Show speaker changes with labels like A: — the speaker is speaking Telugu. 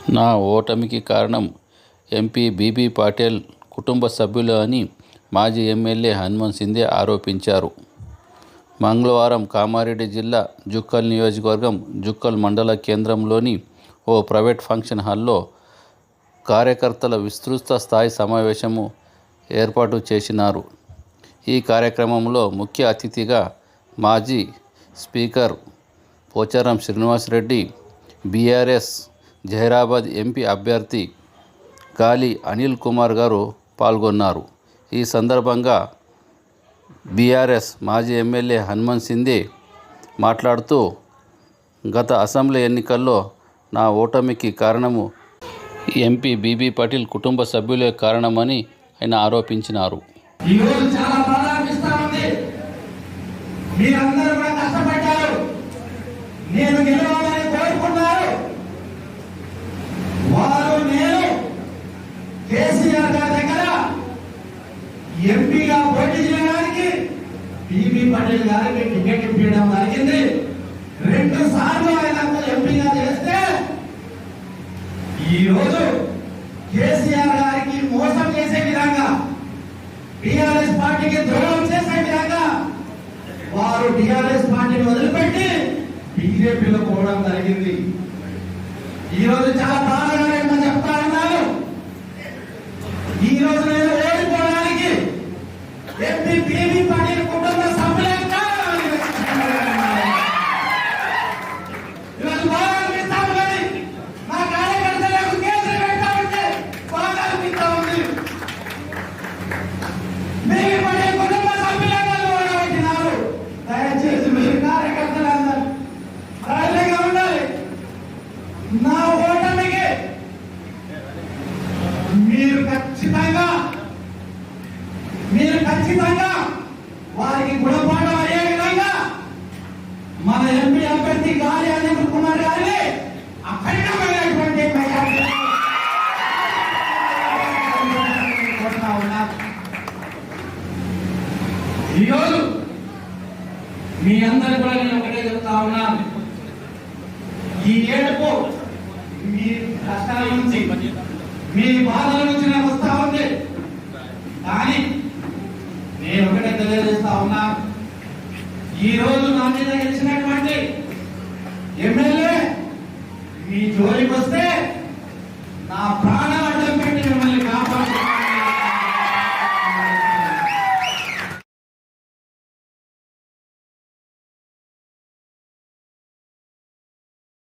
A: నా ఓటమికి కారణం ఎంపీ బీబీ పాటిల్ కుటుంబ సభ్యులు అని మాజీ ఎమ్మెల్యే హనుమంత్ సిందే ఆరోపించారు. మంగళవారం కామారెడ్డి జిల్లా జుక్కల్ నియోజకవర్గం జుక్కల్ మండల కేంద్రంలోని ఓ ప్రైవేట్ ఫంక్షన్ హాల్లో కార్యకర్తల విస్తృత స్థాయి సమావేశము ఏర్పాటు చేసినారు. ఈ కార్యక్రమంలో ముఖ్య అతిథిగా మాజీ speaker Pocharam Srinivasa Reddy, BRS Zaheerabad MP అభ్యర్థి గాలి అనిల్ కుమార్ గారు పాల్గొన్నారు. ఈ సందర్భంగా బీఆర్ఎస్ మాజీ ఎమ్మెల్యే హనుమంత్ సిందే మాట్లాడుతూ, గత అసెంబ్లీ ఎన్నికల్లో నా ఓటమికి కారణము ఎంపీ బీబీ పాటిల్ కుటుంబ సభ్యులే కారణమని ఆయన ఆరోపించినారు.
B: కేసీఆర్ గారి దగ్గర ఎంపీగా పోటీ చేయడానికి బీబీ పాటిల్ గారికి టికెట్ ఇప్పించడం జరిగింది. 2 సార్లు ఆయనకు ఎంపీగా చేస్తే ఈరోజు కేసీఆర్ గారికి మోసం చేసే విధంగా, టీఆర్ఎస్ పార్టీకి ద్రోహం చేసే విధంగా వారు టీఆర్ఎస్ పార్టీని వదిలిపెట్టి బీజేపీలో పోవడం జరిగింది. ఈరోజు చాలా బాధగా చెప్తా ఉన్నారు. ఈ రోజు నేను ఓడిపోవడానికి ఎంపీ బీబీ పాటిల్ కుటుంబ సభ్యులే కారణం. ఈరోజు బాగా అనిపిస్తాము, కానీ నా కార్యకర్తలకు కేసులు పెడతా ఉంటే బాగా అనిపిస్తా ఉంది. బీబీ పాటిల్ కుటుంబ సభ్యులే ఓడగొట్టినారు. దయచేసి మీరు కార్యకర్తలందరూ ధైర్యంగా ఉండాలి. నా ఓటమికి మీరు ఖచ్చితంగా వారికి గుణపాఠం అయ్యే విధంగా మన ఎంపీ అభ్యర్థి గాలి అనిల్ కుమార్ గారిని అఖండమైనటువంటి ఈరోజు మీ అందరూ కూడా నేను ఒకటే చెప్తా ఉన్నాను, ఈ ఏడుపు మీ కష్టాల నుంచి, మీ బాధల నుంచి నాకు వస్తా ఉంది. కానీ నేను ఒకటే తెలియజేస్తా ఉన్నా, ఈ రోజు నా మీద గెలిచినటువంటి ఎమ్మెల్యే మీ జోలికి వస్తే